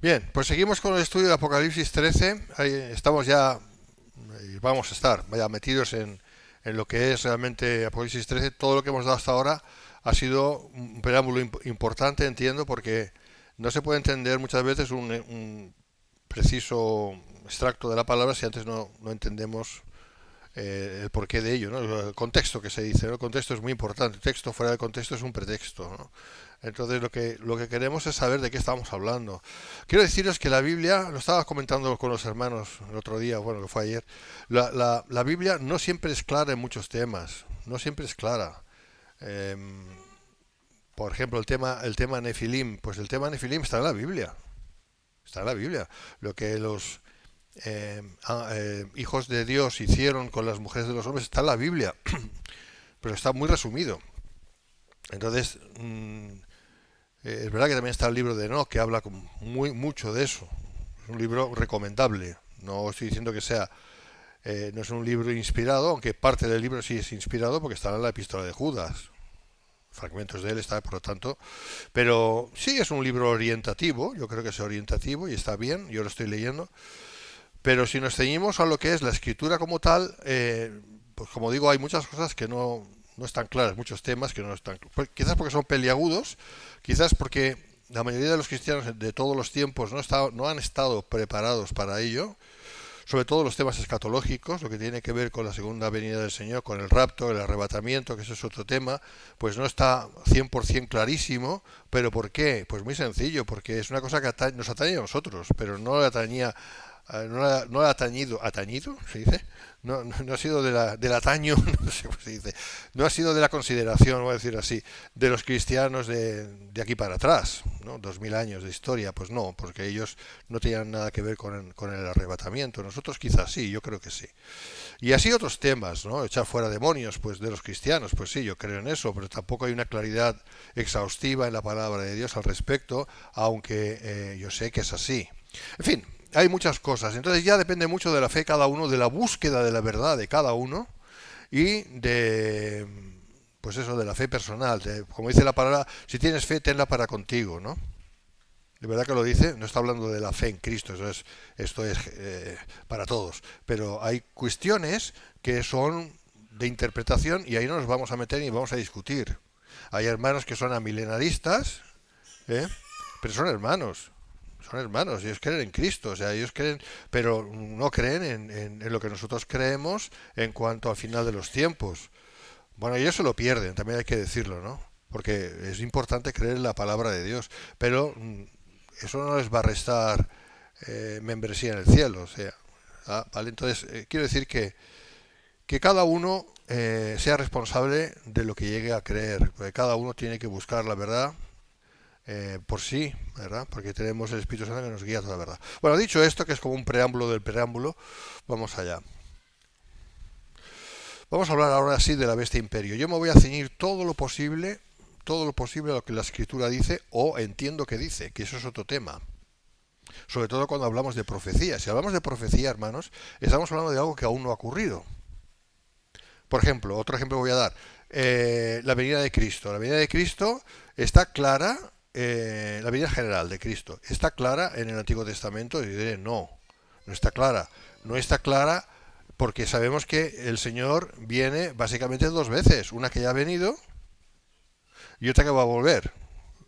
Bien, pues seguimos con el estudio de Apocalipsis 13. Ahí estamos ya, y vamos a estar ya metidos en lo que es realmente Apocalipsis 13. Todo lo que hemos dado hasta ahora ha sido un preámbulo importante, entiendo, porque no se puede entender muchas veces un preciso extracto de la palabra si antes no entendemos el porqué de ello, ¿no? El contexto que se dice, ¿no? El contexto es muy importante. El texto fuera de contexto es un pretexto, ¿no? Entonces lo que queremos es saber de qué estamos hablando. Quiero deciros que la Biblia, lo estaba comentando con los hermanos el otro día, bueno, que fue ayer, la Biblia no siempre es clara en muchos temas, no siempre es clara. Eh, por ejemplo, el tema Nefilim, pues el tema Nefilim está en la Biblia, está en la Biblia. Lo que los hijos de Dios hicieron con las mujeres de los hombres está en la Biblia, pero está muy resumido. Entonces, es verdad que también está el libro de Enoch, que habla mucho de eso. Es un libro recomendable. No estoy diciendo que sea, no es un libro inspirado, aunque parte del libro sí es inspirado porque está en la epístola de Judas. Fragmentos de él está, por lo tanto. Pero sí es un libro orientativo, yo creo que es orientativo y está bien, yo lo estoy leyendo. Pero si nos ceñimos a lo que es la escritura como tal, pues como digo, hay muchas cosas que no están claras, muchos temas que no están claros. Quizás porque son peliagudos, quizás porque la mayoría de los cristianos de todos los tiempos no han estado preparados para ello, sobre todo los temas escatológicos, lo que tiene que ver con la segunda venida del Señor, con el rapto, el arrebatamiento, que eso es otro tema, pues no está 100% clarísimo. ¿Pero por qué? Pues muy sencillo, porque es una cosa que nos atañe a nosotros, pero no le atañía, no le ha atañido, ¿se dice? No ha sido del ataño, no sé cómo se dice, no ha sido de la consideración, voy a decir así, de los cristianos de aquí para atrás, ¿no? 2000 años de historia, pues no, porque ellos no tenían nada que ver con el arrebatamiento. Nosotros quizás sí, yo creo que sí. Y así otros temas, ¿no? Echar fuera demonios, pues de los cristianos, pues sí, yo creo en eso, pero tampoco hay una claridad exhaustiva en la palabra de Dios al respecto, aunque yo sé que es así. En fin, hay muchas cosas. Entonces ya depende mucho de la fe de cada uno, de la búsqueda de la verdad de cada uno y de, pues eso, de la fe personal. Como dice la palabra, si tienes fe, tenla para contigo, ¿no? De verdad que lo dice, no está hablando de la fe en Cristo, esto es para todos. Pero hay cuestiones que son de interpretación y ahí no nos vamos a meter ni vamos a discutir. Hay hermanos que son amilenaristas, ¿eh? Pero son hermanos, ellos creen en Cristo, o sea, ellos creen, pero no creen en lo que nosotros creemos en cuanto al final de los tiempos. Bueno, ellos se lo pierden, también hay que decirlo, ¿no? Porque es importante creer en la palabra de Dios, pero eso no les va a restar membresía en el cielo, o sea, ¿vale? Entonces, quiero decir que cada uno sea responsable de lo que llegue a creer, porque cada uno tiene que buscar la verdad por sí, ¿verdad? Porque tenemos el Espíritu Santo que nos guía a toda la verdad. Bueno, dicho esto, que es como un preámbulo del preámbulo, vamos allá. Vamos a hablar ahora sí de la bestia imperio. Yo me voy a ceñir todo lo posible a lo que la escritura dice o entiendo que dice, que eso es otro tema. Sobre todo cuando hablamos de profecía. Si hablamos de profecía, hermanos, estamos hablando de algo que aún no ha ocurrido. Por ejemplo, otro ejemplo voy a dar. La venida de Cristo. La venida de Cristo está clara, la venida general de Cristo, ¿está clara en el Antiguo Testamento? Y diré, no, no está clara. No está clara porque sabemos que el Señor viene básicamente dos veces. Una que ya ha venido y otra que va a volver.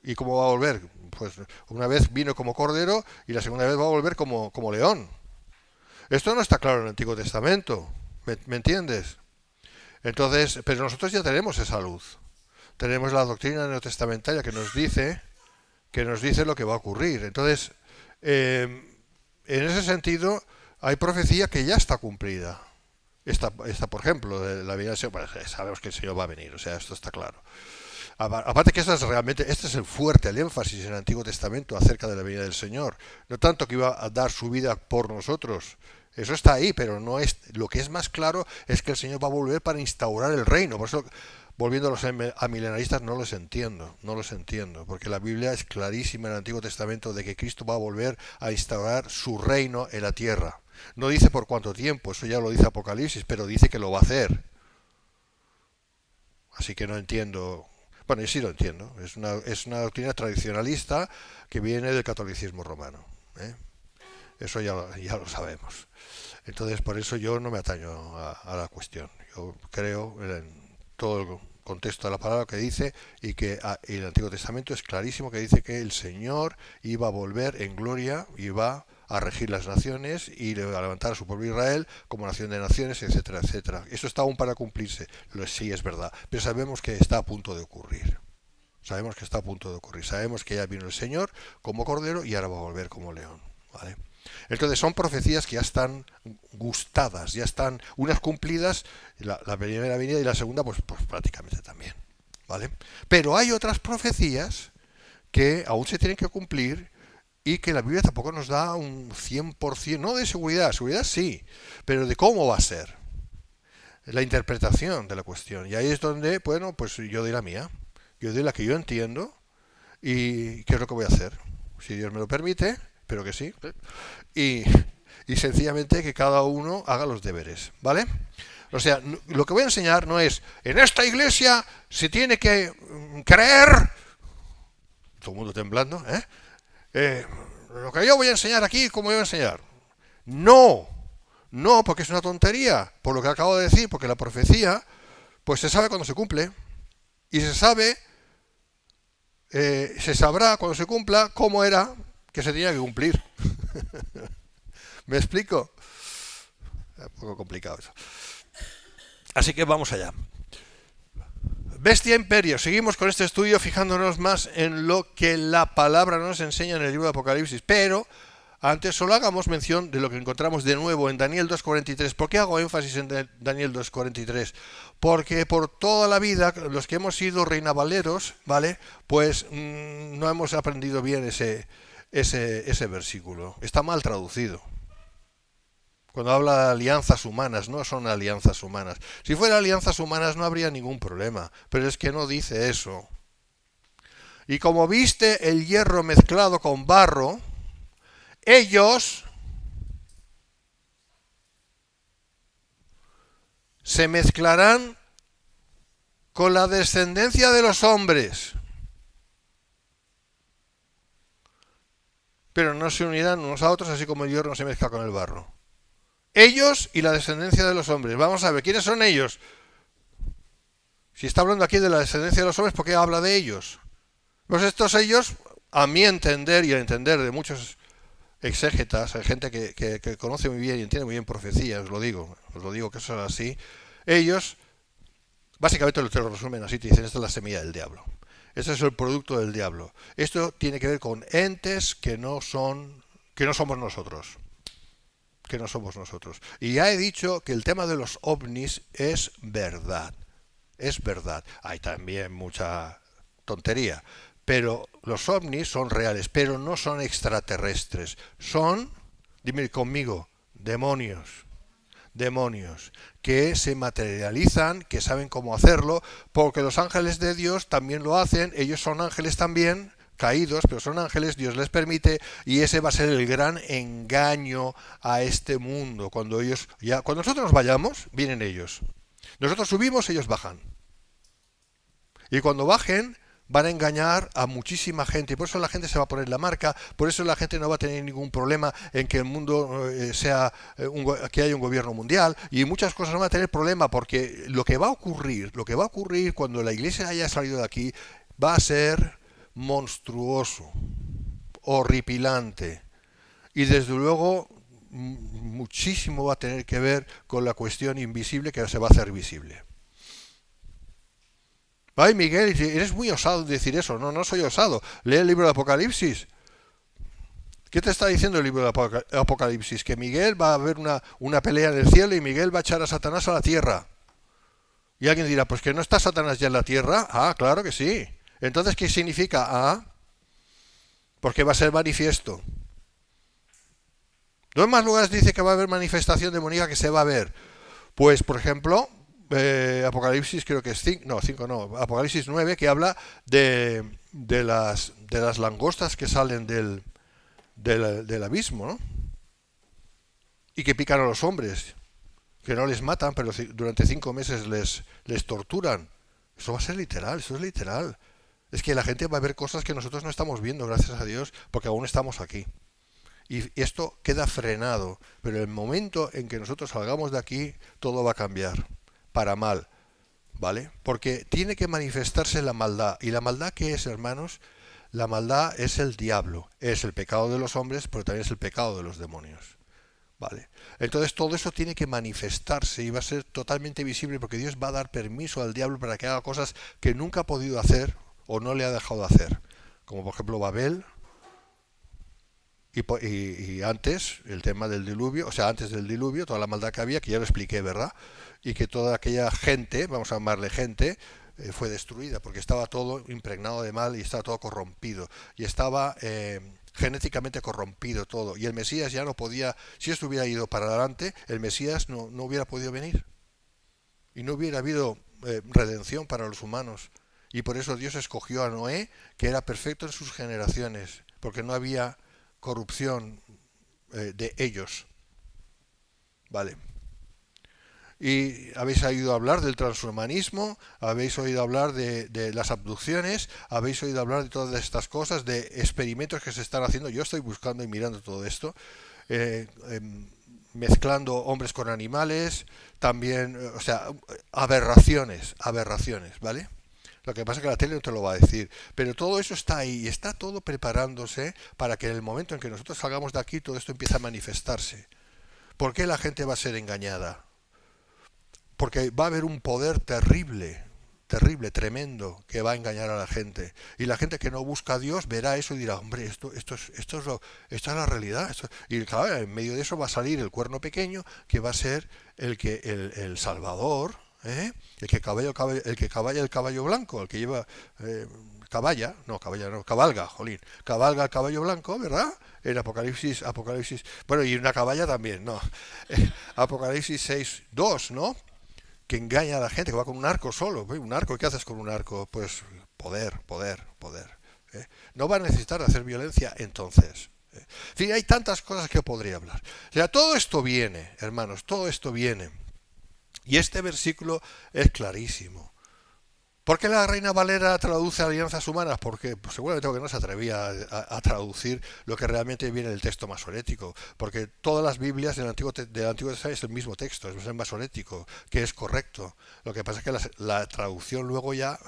¿Y cómo va a volver? Pues una vez vino como cordero y la segunda vez va a volver como león. Esto no está claro en el Antiguo Testamento. ¿Me entiendes? Entonces, pero nosotros ya tenemos esa luz. Tenemos la doctrina neotestamentaria que nos dice lo que va a ocurrir. Entonces, en ese sentido, hay profecía que ya está cumplida. Esta por ejemplo, de la venida del Señor, pues, sabemos que el Señor va a venir, o sea, esto está claro. Aparte que este es el fuerte, el énfasis en el Antiguo Testamento acerca de la venida del Señor. No tanto que iba a dar su vida por nosotros, eso está ahí, pero no es. Lo que es más claro es que el Señor va a volver para instaurar el reino. Por eso, volviendo a los amilenaristas, no los entiendo, porque la Biblia es clarísima en el Antiguo Testamento de que Cristo va a volver a instaurar su reino en la tierra. No dice por cuánto tiempo, eso ya lo dice Apocalipsis, pero dice que lo va a hacer. Así que no entiendo. Bueno, yo sí lo entiendo. Es una doctrina tradicionalista que viene del catolicismo romano. ¿eh? Eso ya lo sabemos. Entonces, por eso yo no me ataño a la cuestión. Yo creo en todo el contexto de la palabra que dice y que y el Antiguo Testamento es clarísimo que dice que el Señor iba a volver en gloria y va a regir las naciones y a levantar a su pueblo Israel como nación de naciones, etcétera, etcétera. Eso está aún para cumplirse. Sí, es verdad. Pero sabemos que está a punto de ocurrir. Sabemos que está a punto de ocurrir. Sabemos que ya vino el Señor como cordero y ahora va a volver como león. ¿Vale? Entonces son profecías que ya están gustadas, ya están unas cumplidas, la primera venida y la segunda pues prácticamente también. ¿Vale? Pero hay otras profecías que aún se tienen que cumplir y que la Biblia tampoco nos da un 100%, no de seguridad, seguridad sí, pero de cómo va a ser, la interpretación de la cuestión. Y ahí es donde, bueno, pues yo doy la mía, yo doy la que yo entiendo y qué es lo que voy a hacer. Si Dios me lo permite, pero que sí. Y, y sencillamente que cada uno haga los deberes, ¿vale? O sea, lo que voy a enseñar no es, en esta iglesia se tiene que creer, todo el mundo temblando, lo que yo voy a enseñar aquí, ¿cómo voy a enseñar? No, no, porque es una tontería, por lo que acabo de decir, porque la profecía, pues se sabe cuando se cumple, y se sabrá cuando se cumpla cómo era que se tenía que cumplir. ¿Me explico? Es un poco complicado eso. Así que vamos allá. Bestia Imperio. Seguimos con este estudio fijándonos más en lo que la palabra nos enseña en el libro de Apocalipsis. Pero antes solo hagamos mención de lo que encontramos de nuevo en Daniel 2.43. ¿Por qué hago énfasis en Daniel 2.43? Porque por toda la vida, los que hemos sido reinavaleros, ¿vale? Pues no hemos aprendido bien ese versículo. Está mal traducido. Cuando habla de alianzas humanas, no son alianzas humanas. Si fuera alianzas humanas no habría ningún problema, pero es que no dice eso. Y como viste el hierro mezclado con barro, ellos se mezclarán con la descendencia de los hombres, pero no se unirán unos a otros así como el hierro no se mezcla con el barro. Ellos y la descendencia de los hombres. Vamos a ver, ¿quiénes son ellos? Si está hablando aquí de la descendencia de los hombres, ¿por qué habla de ellos? Pues estos ellos, a mi entender y al entender de muchos exégetas, hay gente que conoce muy bien y entiende muy bien profecía, os lo digo que eso es así, ellos básicamente te lo resumen así, te dicen, esta es la semilla del diablo. Este es el producto del diablo. Esto tiene que ver con entes que no somos nosotros. Que no somos nosotros. Y ya he dicho que el tema de los ovnis es verdad. Es verdad. Hay también mucha tontería. Pero los ovnis son reales, pero no son extraterrestres. Son, dime conmigo, demonios. Demonios que se materializan, que saben cómo hacerlo, porque los ángeles de Dios también lo hacen. Ellos son ángeles también, caídos, pero son ángeles, Dios les permite, y ese va a ser el gran engaño a este mundo. Cuando nosotros nos vayamos, vienen ellos. Nosotros subimos, ellos bajan. Y cuando bajen, van a engañar a muchísima gente. Y por eso la gente se va a poner la marca, por eso la gente no va a tener ningún problema en que el mundo que haya un gobierno mundial, y muchas cosas no van a tener problema, porque lo que va a ocurrir cuando la iglesia haya salido de aquí, va a ser monstruoso, horripilante, y desde luego muchísimo va a tener que ver con la cuestión invisible que se va a hacer visible. Ay, Miguel, eres muy osado decir eso. No, no soy osado. Lee el libro de Apocalipsis. ¿Qué te está diciendo el libro de Apocalipsis? Que Miguel va a haber una pelea en el cielo y Miguel va a echar a Satanás a la tierra. Y alguien dirá, pues que no está Satanás ya en la tierra. Ah, claro que sí. Entonces, ¿qué significa? Ah, porque va a ser manifiesto. ¿Dónde más lugares dice que va a haber manifestación demoníaca que se va a ver? Pues, por ejemplo, Apocalipsis creo que es 5 no, Apocalipsis 9, que habla de las langostas que salen del abismo, ¿no? Y que pican a los hombres, que no les matan, pero durante 5 meses les torturan. Eso va a ser literal, eso es literal. Es que la gente va a ver cosas que nosotros no estamos viendo, gracias a Dios, porque aún estamos aquí. y esto queda frenado. Pero el momento en que nosotros salgamos de aquí, todo va a cambiar, para mal, ¿vale? Porque tiene que manifestarse la maldad. ¿Y la maldad qué es, hermanos? La maldad es el diablo, es el pecado de los hombres, pero también es el pecado de los demonios. ¿Vale? Entonces todo eso tiene que manifestarse y va a ser totalmente visible porque Dios va a dar permiso al diablo para que haga cosas que nunca ha podido hacer o no le ha dejado hacer. Como por ejemplo Babel y antes el tema del diluvio, o sea, antes del diluvio, toda la maldad que había, que ya lo expliqué, ¿verdad? Y que toda aquella gente, vamos a llamarle gente, fue destruida porque estaba todo impregnado de mal y estaba todo corrompido y estaba genéticamente corrompido todo y el Mesías ya no podía, si esto hubiera ido para adelante, el Mesías no hubiera podido venir y no hubiera habido redención para los humanos y por eso Dios escogió a Noé, que era perfecto en sus generaciones, porque no había corrupción de ellos, ¿vale? Y habéis oído hablar del transhumanismo, habéis oído hablar de las abducciones, habéis oído hablar de todas estas cosas, de experimentos que se están haciendo. Yo estoy buscando y mirando todo esto, eh, eh, mezclando hombres con animales, también, o sea, aberraciones, ¿vale? Lo que pasa es que la tele no te lo va a decir. Pero todo eso está ahí y está todo preparándose para que en el momento en que nosotros salgamos de aquí todo esto empiece a manifestarse. ¿Por qué la gente va a ser engañada? Porque va a haber un poder terrible, terrible, tremendo, que va a engañar a la gente. Y la gente que no busca a Dios verá eso y dirá, hombre, esto es la realidad. Y claro, en medio de eso va a salir el cuerno pequeño, que va a ser el Salvador, ¿eh? El que caballa el caballo blanco, el que lleva... cabalga, jolín, cabalga el caballo blanco, ¿verdad? En Apocalipsis, bueno, y una caballa también, ¿no? Apocalipsis 6:2, ¿no? Que engaña a la gente, que va con un arco solo. Un arco, ¿qué haces con un arco? Pues poder. ¿Eh? No va a necesitar hacer violencia entonces. En fin, hay tantas cosas que podría hablar. O sea, todo esto viene, hermanos, todo esto viene. Y este versículo es clarísimo. ¿Por qué la Reina Valera traduce alianzas humanas? Porque pues, seguramente porque no se atrevía a traducir lo que realmente viene del texto masorético. Porque todas las Biblias del Antiguo Testamento es el mismo texto, es el masorético, que es correcto. Lo que pasa es que la traducción luego ya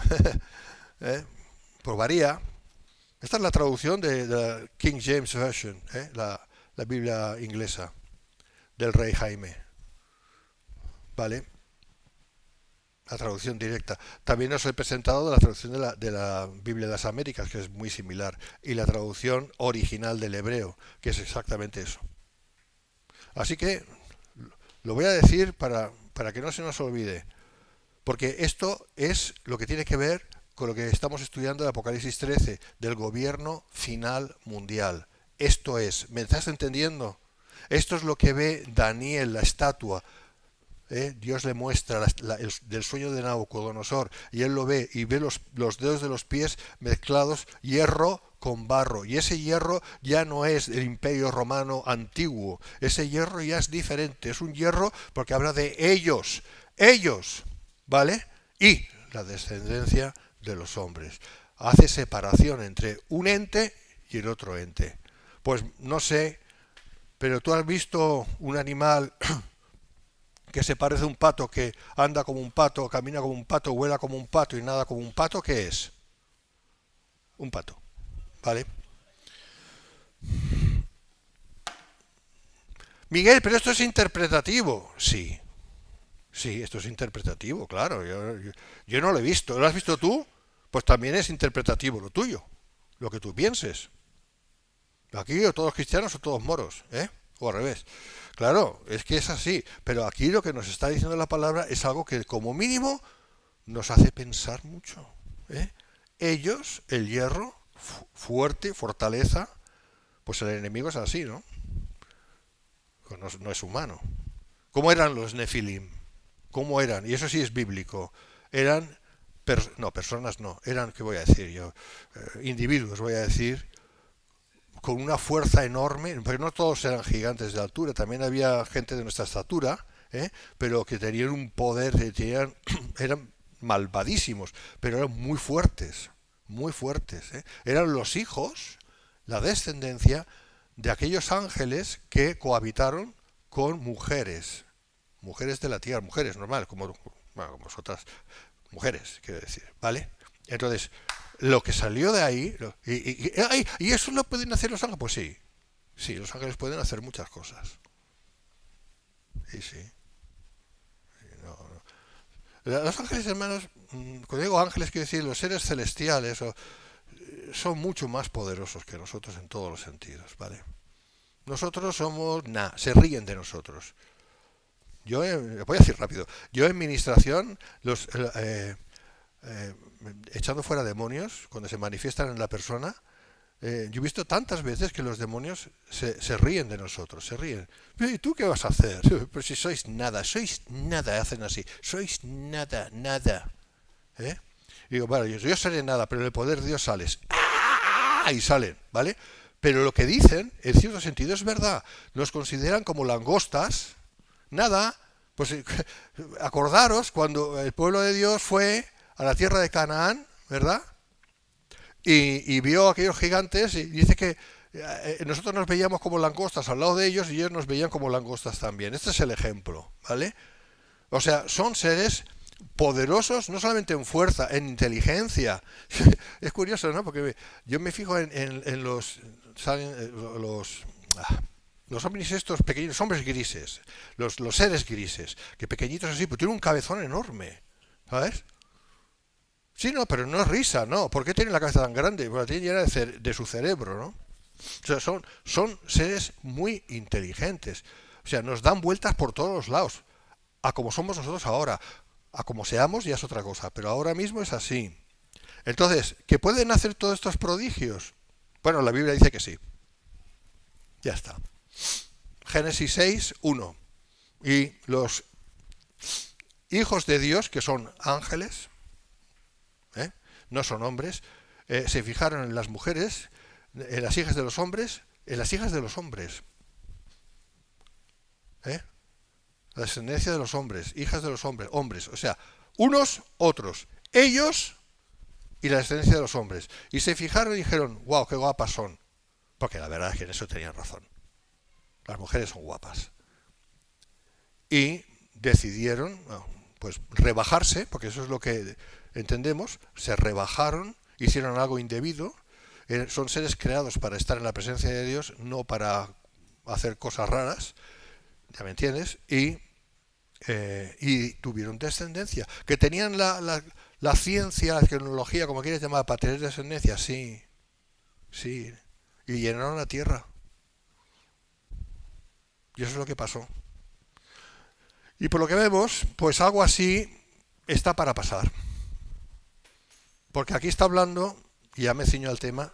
pues varía. Esta es la traducción de la King James Version, la Biblia inglesa del rey Jaime. ¿Vale? La traducción directa. También os he presentado la traducción de la Biblia de las Américas, que es muy similar, y la traducción original del hebreo, que es exactamente eso. Así que lo voy a decir para que no se nos olvide, porque esto es lo que tiene que ver con lo que estamos estudiando de Apocalipsis 13, del gobierno final mundial. Esto es, ¿me estás entendiendo? Esto es lo que ve Daniel, la estatua. Dios le muestra del sueño de Nabucodonosor y él lo ve y ve los dedos de los pies mezclados hierro con barro y ese hierro ya no es el imperio romano antiguo, ese hierro ya es diferente, es un hierro porque habla de ellos, ¿vale? Y la descendencia de los hombres. Hace separación entre un ente y el otro ente. Pues no sé, pero tú has visto un animal que se parece a un pato, que anda como un pato, camina como un pato, vuela como un pato y nada como un pato, ¿qué es? Un pato, ¿vale? Miguel, pero esto es interpretativo. Sí, sí, esto es interpretativo, claro. Yo no lo he visto. ¿Lo has visto tú? Pues también es interpretativo lo tuyo, lo que tú pienses. Aquí o todos cristianos o todos moros, ¿eh? O al revés. Claro, es que es así. Pero aquí lo que nos está diciendo la palabra es algo que como mínimo nos hace pensar mucho. ¿Eh? Ellos, el hierro, fuerte, fortaleza, pues el enemigo es así, ¿no? Pues no es humano. ¿Cómo eran los Nefilim? ¿Cómo eran? Y eso sí es bíblico. Eran, no, personas no, eran, ¿qué voy a decir yo? Individuos, voy a decir, con una fuerza enorme, pero no todos eran gigantes de altura, también había gente de nuestra estatura, pero que tenían un poder, eran malvadísimos, pero eran muy fuertes, muy fuertes. Eran los hijos, la descendencia de aquellos ángeles que cohabitaron con mujeres, mujeres de la tierra, mujeres normal, como, bueno, como otras mujeres, quiero decir, ¿vale? Entonces, lo que salió de ahí, ¿y eso lo pueden hacer los ángeles? Pues sí, sí, los ángeles pueden hacer muchas cosas. Sí, sí. No, no. Los ángeles, hermanos, cuando digo ángeles, quiero decir los seres celestiales, son mucho más poderosos que nosotros en todos los sentidos, ¿vale? Nosotros somos, se ríen de nosotros. Voy a decir rápido, yo en ministración, eh, echando fuera demonios, cuando se manifiestan en la persona, yo he visto tantas veces que los demonios se ríen de nosotros, se ríen. ¿Y tú qué vas a hacer? Pues si sois nada, hacen así, sois nada, nada. ¿Eh? Y digo, bueno, yo seré nada, pero en el poder de Dios sales. ¡Ah! Y salen, ¿vale? Pero lo que dicen, en cierto sentido, es verdad. Nos consideran como langostas, nada. Pues acordaros cuando el pueblo de Dios fue a la tierra de Canaán, ¿verdad? Y vio a aquellos gigantes y dice que nosotros nos veíamos como langostas al lado de ellos y ellos nos veían como langostas también. Este es el ejemplo, ¿vale? O sea, son seres poderosos no solamente en fuerza, en inteligencia. Es curioso, ¿no? Porque yo me fijo en los, ¿saben? Los hombres estos pequeños, hombres grises, los seres grises, que pequeñitos así, pero tienen un cabezón enorme, ¿sabes? Sí, no, pero no es risa, ¿no? ¿Por qué tienen la cabeza tan grande? Bueno, la tienen llena de su cerebro, ¿no? O sea, son seres muy inteligentes. O sea, nos dan vueltas por todos los lados. A como somos nosotros ahora. A como seamos ya es otra cosa. Pero ahora mismo es así. Entonces, ¿que pueden hacer todos estos prodigios? Bueno, la Biblia dice que sí. Ya está. Génesis 6, 1. Y los hijos de Dios, que son ángeles, no son hombres, se fijaron en las mujeres, en las hijas de los hombres, en las hijas de los hombres. La descendencia de los hombres, hijas de los hombres, hombres, o sea, unos, otros, ellos y la descendencia de los hombres. Y se fijaron y dijeron, wow, qué guapas son. Porque la verdad es que en eso tenían razón. Las mujeres son guapas. Y decidieron, pues, rebajarse, porque eso es lo que entendemos, se rebajaron, hicieron algo indebido. Son seres creados para estar en la presencia de Dios, no para hacer cosas raras, ya me entiendes, y tuvieron descendencia. Que tenían la ciencia, la tecnología, como quieres llamar, para tener descendencia, sí, sí, y llenaron la tierra. Y eso es lo que pasó. Y por lo que vemos, pues algo así está para pasar. Porque aquí está hablando, y ya me ciño al tema,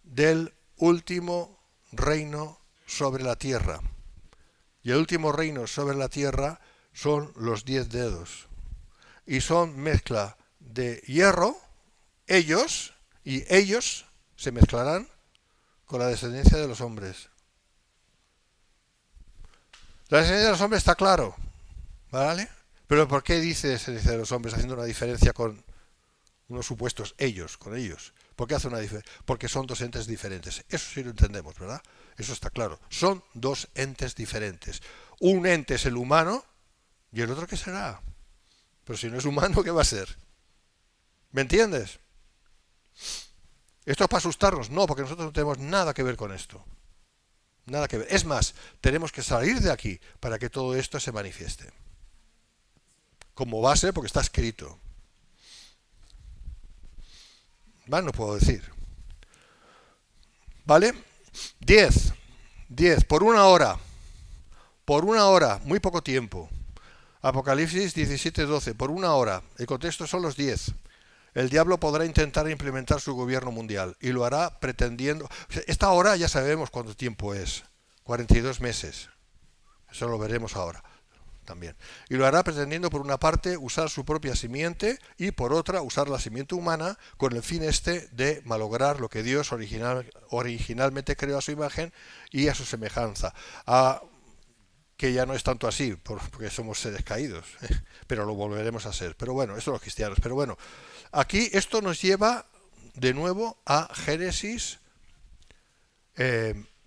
del último reino sobre la tierra. Y el último reino sobre la tierra son los 10 dedos. Y son mezcla de hierro, ellos, y ellos se mezclarán con la descendencia de los hombres. La descendencia de los hombres está claro, ¿vale? Pero ¿por qué dice descendencia de los hombres haciendo una diferencia con unos supuestos ellos, con ellos? ¿Por qué hace una diferencia? Porque son dos entes diferentes. Eso sí lo entendemos, ¿verdad? Eso está claro. Son dos entes diferentes. Un ente es el humano y el otro ¿qué será? Pero si no es humano, ¿qué va a ser? ¿Me entiendes? ¿Esto es para asustarnos? No, porque nosotros no tenemos nada que ver con esto. Nada que ver. Es más, tenemos que salir de aquí para que todo esto se manifieste. Como base, porque está escrito. Más no puedo decir. ¿Vale? 10. 10. Por una hora. Por una hora. Muy poco tiempo. Apocalipsis 17:12. Por una hora. El contexto son los 10. El diablo podrá intentar implementar su gobierno mundial y lo hará pretendiendo... Esta hora ya sabemos cuánto tiempo es. 42 meses. Eso lo veremos ahora también. Y lo hará pretendiendo por una parte usar su propia simiente y por otra usar la simiente humana con el fin de malograr lo que Dios originalmente creó a su imagen y a su semejanza. Que ya no es tanto así, porque somos seres caídos, pero lo volveremos a ser. Pero bueno, eso los cristianos. Pero bueno, aquí esto nos lleva de nuevo a Génesis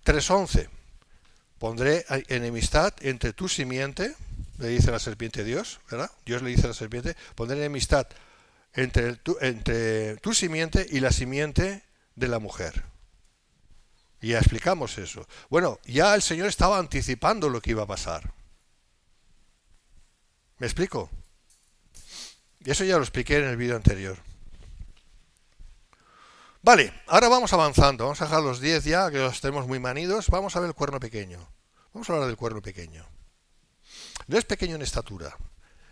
3:11. Pondré enemistad entre tu simiente, le dice la serpiente a Dios, ¿verdad? Dios le dice a la serpiente, pondré enemistad entre tu simiente y la simiente de la mujer. Y ya explicamos eso. Bueno, ya el Señor estaba anticipando lo que iba a pasar. ¿Me explico? Y eso ya lo expliqué en el vídeo anterior. Vale, ahora vamos avanzando. Vamos a dejar los 10 ya, que los tenemos muy manidos. Vamos a ver el cuerno pequeño. Vamos a hablar del cuerno pequeño. No es pequeño en estatura,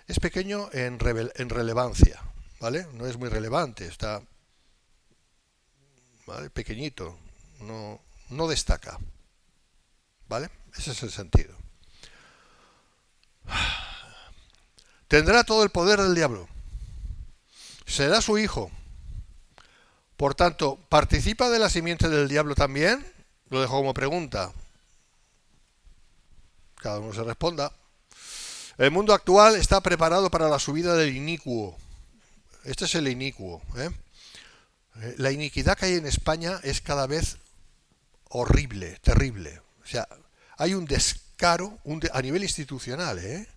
es pequeño en relevancia, ¿vale? No es muy relevante, está, ¿vale?, pequeñito, no destaca, ¿vale? Ese es el sentido. Tendrá todo el poder del diablo. Será su hijo. Por tanto, ¿participa de la simiente del diablo también? Lo dejo como pregunta. Cada uno se responda. El mundo actual está preparado para la subida del inicuo. Este es el inicuo, ¿eh? La iniquidad que hay en España es cada vez horrible, terrible. O sea, hay un descaro a nivel institucional, ¿eh?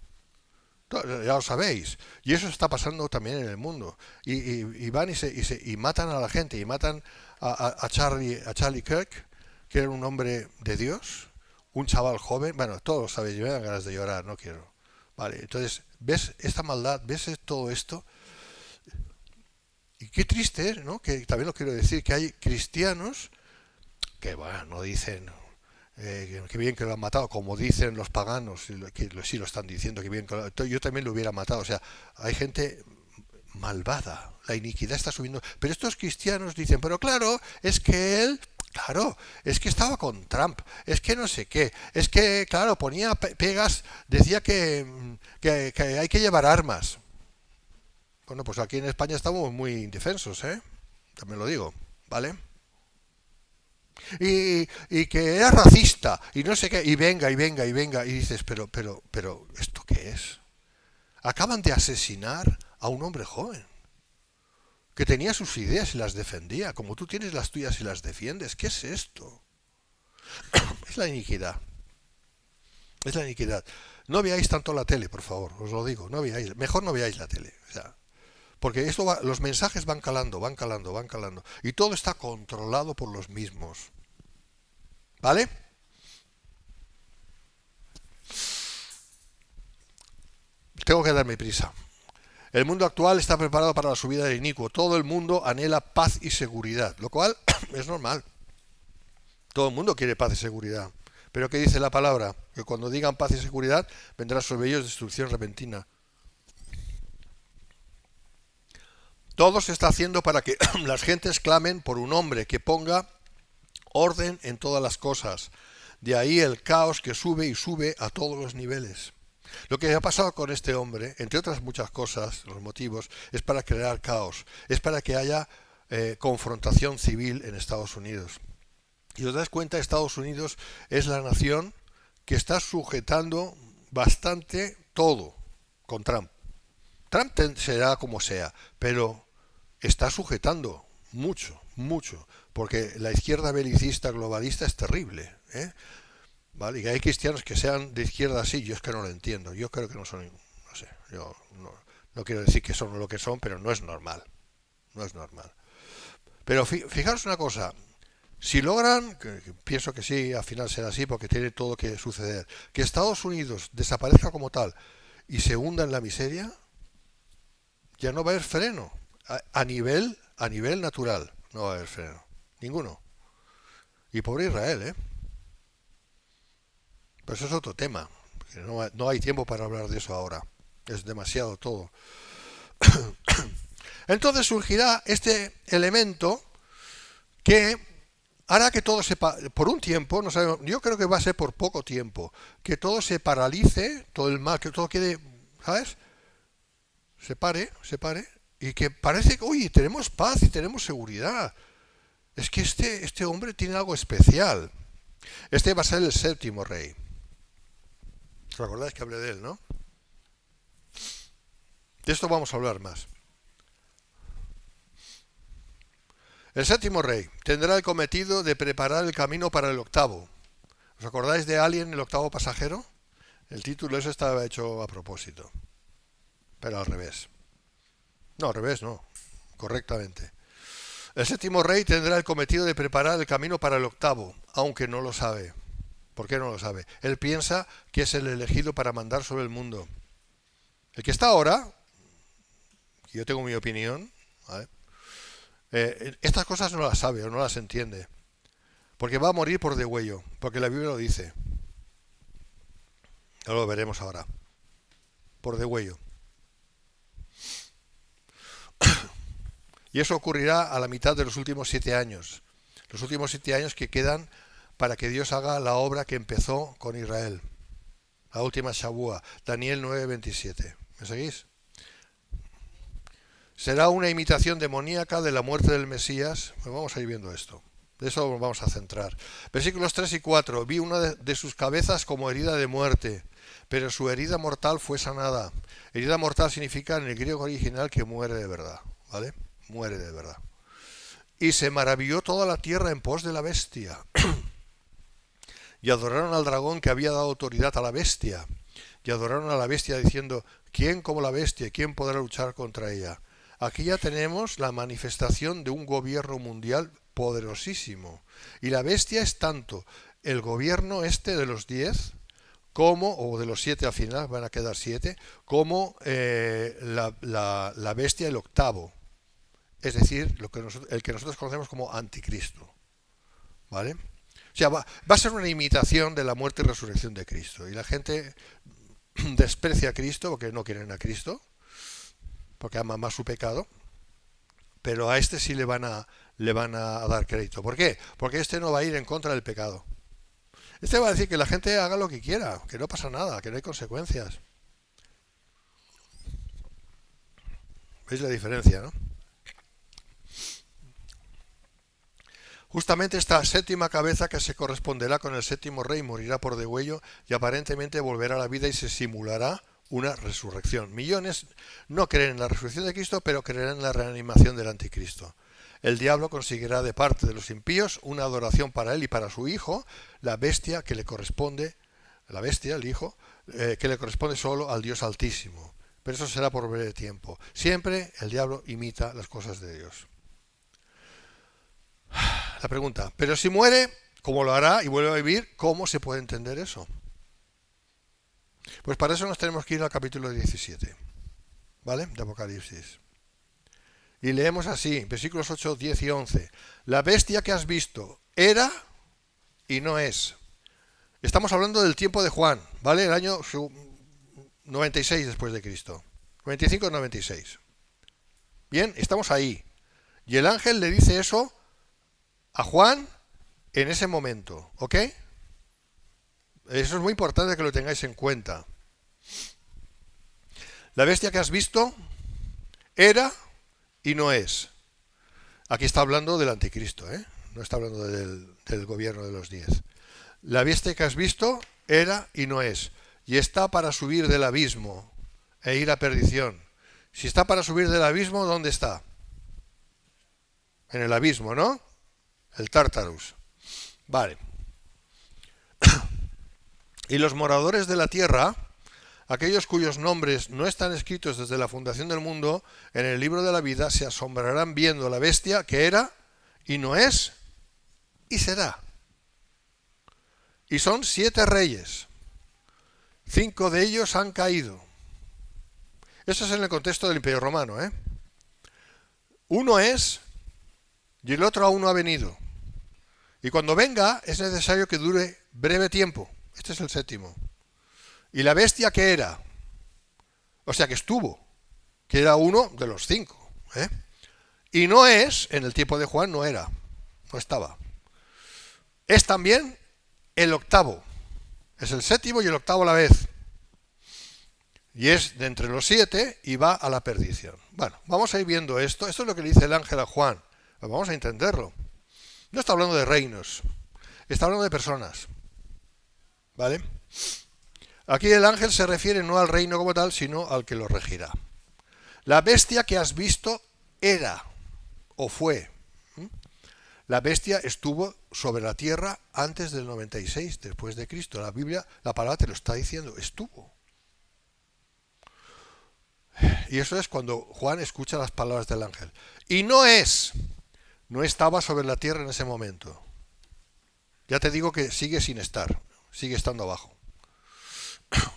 Ya lo sabéis. Y eso está pasando también en el mundo. Y van y matan a la gente. Y matan a Charlie Kirk, que era un hombre de Dios, un chaval joven. Bueno, todos lo sabéis, me dan ganas de llorar, no quiero. Vale, entonces, ¿ves esta maldad? ¿Ves todo esto? Y qué triste es, ¿no? Que también lo quiero decir, que hay cristianos que, bueno, no dicen que bien que lo han matado, como dicen los paganos, que sí lo están diciendo, que bien que yo también lo hubiera matado. O sea, hay gente malvada, la iniquidad está subiendo. Pero estos cristianos dicen, pero claro, es que él, claro, es que estaba con Trump, es que no sé qué, es que, claro, ponía pegas, decía que hay que llevar armas. Bueno, pues aquí en España estamos muy indefensos, ¿eh? También lo digo, ¿vale? Y que era racista, y no sé qué, y venga, y dices, pero, ¿esto qué es? Acaban de asesinar a un hombre joven, que tenía sus ideas y las defendía, como tú tienes las tuyas y las defiendes. ¿Qué es esto? Es la iniquidad. Es la iniquidad. No veáis tanto la tele, por favor, os lo digo, no veáis, mejor no veáis la tele, o sea, porque los mensajes van calando, y todo está controlado por los mismos. ¿Vale? Tengo que darme prisa. El mundo actual está preparado para la subida del inicuo. Todo el mundo anhela paz y seguridad, lo cual es normal. Todo el mundo quiere paz y seguridad. Pero ¿qué dice la palabra? Que cuando digan paz y seguridad, vendrá sobre ellos destrucción repentina. Todo se está haciendo para que las gentes clamen por un hombre que ponga orden en todas las cosas. De ahí el caos que sube y sube a todos los niveles. Lo que ha pasado con este hombre, entre otras muchas cosas, los motivos, es para crear caos, es para que haya confrontación civil en Estados Unidos. Y os das cuenta, Estados Unidos es la nación que está sujetando bastante todo con Trump. Trump será como sea, pero está sujetando mucho, porque la izquierda belicista globalista es terrible, ¿eh? ¿Vale? Y hay cristianos que sean de izquierda así, yo es que no lo entiendo. Yo creo que no son, no sé, yo no quiero decir que son lo que son, pero no es normal. No es normal. Pero fijaros una cosa, si logran, que pienso que sí, al final será así, porque tiene todo que suceder, que Estados Unidos desaparezca como tal y se hunda en la miseria, ya no va a haber freno. A nivel natural no va a haber freno. Ninguno. Y pobre Israel, ¿eh? Pero eso es otro tema. No hay tiempo para hablar de eso ahora. Es demasiado todo. Entonces surgirá este elemento que hará que todo se por un tiempo, no sabemos, yo creo que va a ser por poco tiempo, que todo se paralice, todo el mal, que todo quede, ¿sabes? Se pare, y que parece que, uy, tenemos paz y tenemos seguridad. Es que este hombre tiene algo especial. Este va a ser el séptimo rey. ¿Os acordáis que hablé de él, no? De esto vamos a hablar más. El séptimo rey tendrá el cometido de preparar el camino para el octavo. ¿Os acordáis de Alien, el octavo pasajero? El título ese estaba hecho a propósito, pero al revés. No, al revés no, correctamente. El séptimo rey tendrá el cometido de preparar el camino para el octavo, aunque no lo sabe. ¿Por qué no lo sabe? Él piensa que es el elegido para mandar sobre el mundo. El que está ahora, yo tengo mi opinión, ¿vale? Estas cosas no las sabe o no las entiende, porque va a morir por degüello, porque la Biblia lo dice. Ya lo veremos ahora. Por degüello. Y eso ocurrirá a la mitad de los últimos 7 años. Los últimos 7 años que quedan para que Dios haga la obra que empezó con Israel. La última Shabua, Daniel 9:27. ¿Me seguís? Será una imitación demoníaca de la muerte del Mesías. Pues vamos a ir viendo esto. De eso nos vamos a centrar. Versículos 3 y 4. Vi una de sus cabezas como herida de muerte, pero su herida mortal fue sanada. Herida mortal significa en el griego original que muere de verdad, ¿vale? Muere de verdad. Y se maravilló toda la tierra en pos de la bestia. Y adoraron al dragón que había dado autoridad a la bestia. Y adoraron a la bestia diciendo, ¿quién como la bestia? ¿Quién podrá luchar contra ella? Aquí ya tenemos la manifestación de un gobierno mundial poderosísimo. Y la bestia es tanto el gobierno este de los 10, como, o de los 7 al final, van a quedar 7, como la bestia el octavo. Es decir, el que nosotros conocemos como anticristo. ¿Vale? O sea, va a ser una imitación de la muerte y resurrección de Cristo. Y la gente desprecia a Cristo porque no quieren a Cristo, porque ama más su pecado, pero a este sí le van a dar crédito. ¿Por qué? Porque este no va a ir en contra del pecado. Este va a decir que la gente haga lo que quiera, que no pasa nada, que no hay consecuencias. ¿Veis la diferencia, no? Justamente esta séptima cabeza que se corresponderá con el séptimo rey morirá por degüello y aparentemente volverá a la vida y se simulará una resurrección. Millones no creen en la resurrección de Cristo, pero creerán en la reanimación del anticristo. El diablo conseguirá de parte de los impíos una adoración para él y para su hijo, la bestia que le corresponde, la bestia, el hijo, que le corresponde solo al Dios Altísimo. Pero eso será por breve tiempo. Siempre el diablo imita las cosas de Dios. La pregunta, pero si muere, ¿cómo lo hará y vuelve a vivir? ¿Cómo se puede entender eso? Pues para eso nos tenemos que ir al capítulo 17, ¿vale? De Apocalipsis. Y leemos así, versículos 8, 10 y 11. La bestia que has visto era y no es. Estamos hablando del tiempo de Juan, ¿vale? El año 96 después de Cristo. 95-96. Bien, estamos ahí. Y el ángel le dice eso a Juan en ese momento, ¿ok? Eso es muy importante que lo tengáis en cuenta. La bestia que has visto era y no es. Aquí está hablando del anticristo, ¿eh? No está hablando del gobierno de los 10. La bestia que has visto era y no es. Y está para subir del abismo e ir a perdición. Si está para subir del abismo, ¿dónde está? En el abismo, ¿no? El Tartarus. Vale. Y los moradores de la tierra, aquellos cuyos nombres no están escritos desde la fundación del mundo en el libro de la vida, se asombrarán viendo la bestia que era y no es y será. Y son 7 reyes. 5 de ellos han caído. Eso es en el contexto del Imperio Romano, ¿eh? Uno es y el otro aún no ha venido. Y cuando venga es necesario que dure breve tiempo. Este es el 7º. ¿Y la bestia qué era? O sea que estuvo, que era uno de los 5. ¿Eh? Y no es, en el tiempo de Juan no era, no estaba. Es también el 8º. Es el 7º y el 8º a la vez. Y es de entre los 7 y va a la perdición. Bueno, vamos a ir viendo esto. Esto es lo que le dice el ángel a Juan. Pues vamos a entenderlo. No está hablando de reinos, está hablando de personas. ¿Vale? Aquí el ángel se refiere no al reino como tal, sino al que lo regirá. La bestia que has visto era o fue. La bestia estuvo sobre la tierra antes del 96 después de Cristo. La Biblia, la palabra te lo está diciendo, estuvo. Y eso es cuando Juan escucha las palabras del ángel. Y no estaba sobre la tierra en ese momento. Ya te digo que sigue sin estar, sigue estando abajo.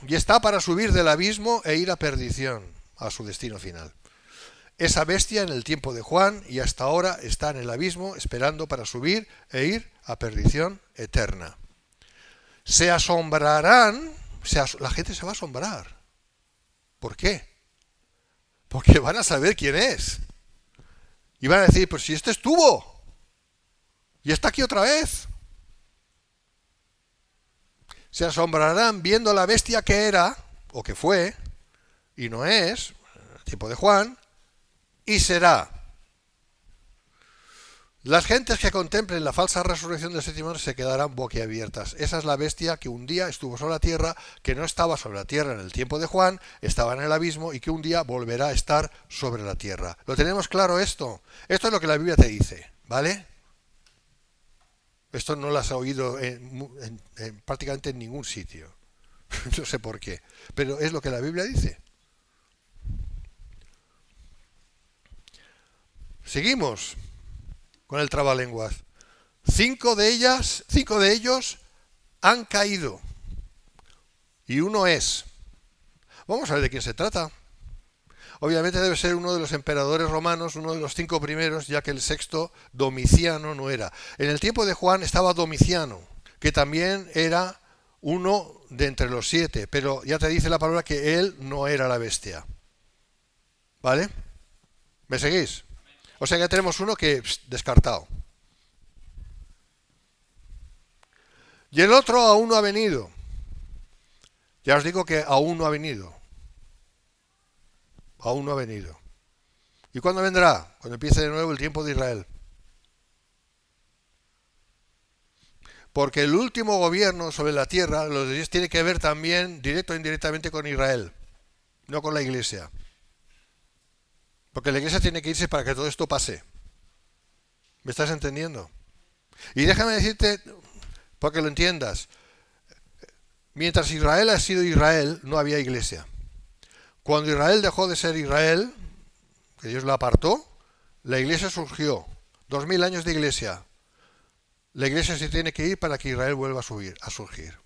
Y está para subir del abismo e ir a perdición, a su destino final. Esa bestia en el tiempo de Juan y hasta ahora está en el abismo esperando para subir e ir a perdición eterna. Se asombrarán, la gente se va a asombrar. ¿Por qué? Porque van a saber quién es. Y van a decir, pues si este estuvo y está aquí otra vez. Se asombrarán viendo la bestia que era, o que fue, y no es, en el tiempo de Juan, y será. Las gentes que contemplen la falsa resurrección del séptimo se quedarán boquiabiertas. Esa es la bestia que un día estuvo sobre la tierra, que no estaba sobre la tierra en el tiempo de Juan, estaba en el abismo y que un día volverá a estar sobre la tierra. ¿Lo tenemos claro esto? Esto es lo que la Biblia te dice, ¿vale? Esto no lo has oído prácticamente en ningún sitio. No sé por qué, pero es lo que la Biblia dice. Seguimos con el trabalenguas. 5 de ellos han caído y uno es. Vamos a ver de quién se trata. Obviamente debe ser uno de los emperadores romanos, uno de los 5 primeros, ya que el sexto, Domiciano, no era. En el tiempo de Juan estaba Domiciano, que también era uno de entre los 7, pero ya te dice la palabra que él no era la bestia. ¿Vale? ¿Me seguís? O sea que ya tenemos uno que descartado. Y el otro aún no ha venido. Ya os digo que aún no ha venido. Aún no ha venido. ¿Y cuándo vendrá? Cuando empiece de nuevo el tiempo de Israel. Porque el último gobierno sobre la tierra, los de Dios, tiene que ver también, directo o indirectamente, con Israel, no con la iglesia. Porque la iglesia tiene que irse para que todo esto pase. ¿Me estás entendiendo? Y déjame decirte, para que lo entiendas, mientras Israel ha sido Israel, no había iglesia. Cuando Israel dejó de ser Israel, que Dios la apartó, la iglesia surgió. 2000 años de iglesia. La iglesia se tiene que ir para que Israel vuelva a surgir.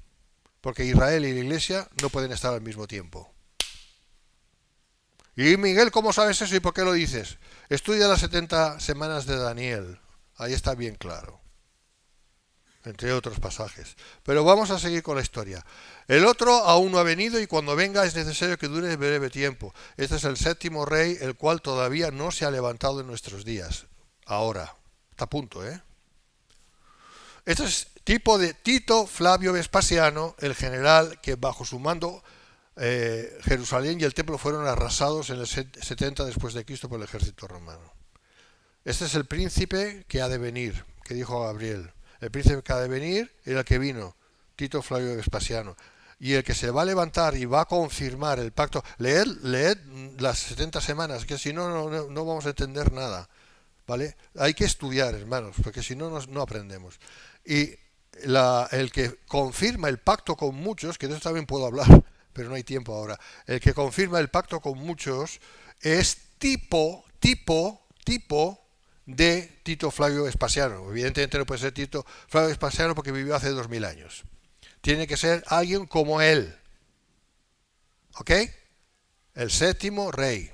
Porque Israel y la iglesia no pueden estar al mismo tiempo. Y Miguel, ¿cómo sabes eso y por qué lo dices? Estudia las 70 semanas de Daniel. Ahí está bien claro. Entre otros pasajes. Pero vamos a seguir con la historia. El otro aún no ha venido y cuando venga es necesario que dure breve tiempo. Este es el séptimo rey, el cual todavía no se ha levantado en nuestros días. Ahora. Está a punto, ¿eh? Este es tipo de Tito Flavio Vespasiano, el general que bajo su mando Jerusalén y el templo fueron arrasados en el 70 después de Cristo por el ejército romano. Este es el príncipe que ha de venir, que dijo Gabriel. El príncipe que ha de venir era el que vino, Tito Flavio Vespasiano. Y el que se va a levantar y va a confirmar el pacto. Leed las 70 semanas, que si no, no vamos a entender nada. ¿Vale? Hay que estudiar, hermanos, porque si no, no aprendemos. Y el que confirma el pacto con muchos, que de eso también puedo hablar, pero no hay tiempo ahora. El que confirma el pacto con muchos es tipo de Tito Flavio Vespasiano. Evidentemente no puede ser Tito Flavio Vespasiano porque vivió hace 2000 años. Tiene que ser alguien como él. ¿Ok? El séptimo rey.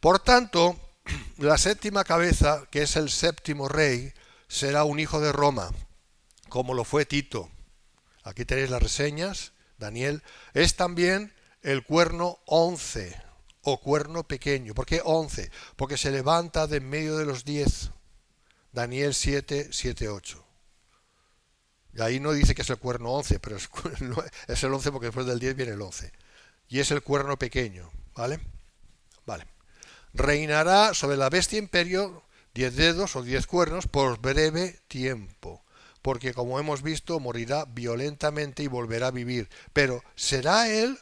Por tanto, la séptima cabeza, que es el séptimo rey, será un hijo de Roma, como lo fue Tito. Aquí tenéis las reseñas, Daniel. Es también el cuerno 11, o cuerno pequeño. ¿Por qué 11? Porque se levanta de en medio de los 10. Daniel 7, 7, 8. Y ahí no dice que es el cuerno 11, pero es el 11 porque después del 10 viene el 11. Y es el cuerno pequeño, ¿vale? Vale. Reinará sobre la bestia imperio 10 dedos o 10 cuernos por breve tiempo, porque como hemos visto morirá violentamente y volverá a vivir. Pero ¿será él,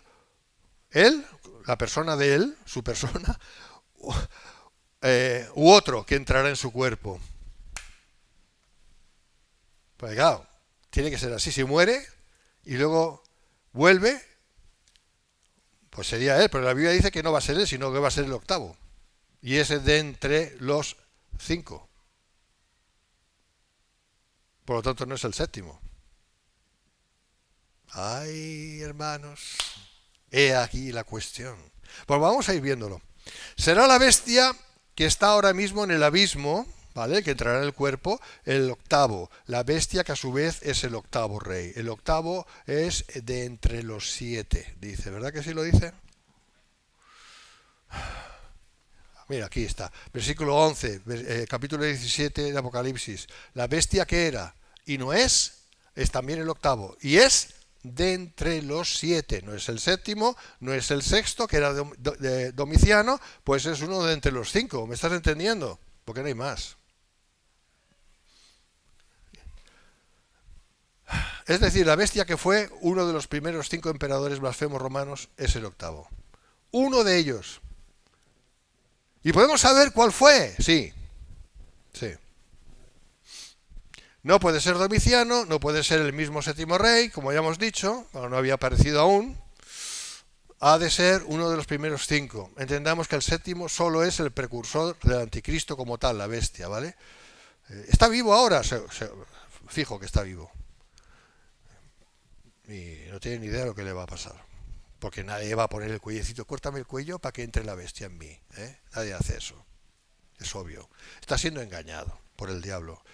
la persona de él, su persona, u otro que entrará en su cuerpo. Pues claro, tiene que ser así. Si muere y luego vuelve, pues sería él. Pero la Biblia dice que no va a ser él, sino que va a ser el octavo. Y ese de entre los 5. Por lo tanto, no es el séptimo. Ay, hermanos, he aquí la cuestión. Pues vamos a ir viéndolo. Será la bestia que está ahora mismo en el abismo, ¿vale? Que entrará en el cuerpo, el octavo. La bestia que a su vez es el octavo rey. El octavo es de entre los 7, dice. ¿Verdad que sí lo dice? Mira, aquí está. Versículo 11, capítulo 17 de Apocalipsis. La bestia que era y no es también el octavo. Y es de entre los 7. No es el séptimo, no es el sexto, que era de Domiciano, pues es uno de entre los 5. ¿Me estás entendiendo? Porque no hay más. Es decir, la bestia que fue uno de los primeros 5 emperadores blasfemos romanos es el octavo. Uno de ellos. ¿Y podemos saber cuál fue? Sí. Sí. No puede ser Domiciano, no puede ser el mismo séptimo rey, como ya hemos dicho, no había aparecido aún. Ha de ser uno de los primeros 5. Entendamos que el séptimo solo es el precursor del anticristo como tal, la bestia, ¿vale? Está vivo ahora, fijo que está vivo. Y no tiene ni idea de lo que le va a pasar. Porque nadie va a poner el cuellecito, córtame el cuello para que entre la bestia en mí. Nadie hace eso. Es obvio. Está siendo engañado por el diablo.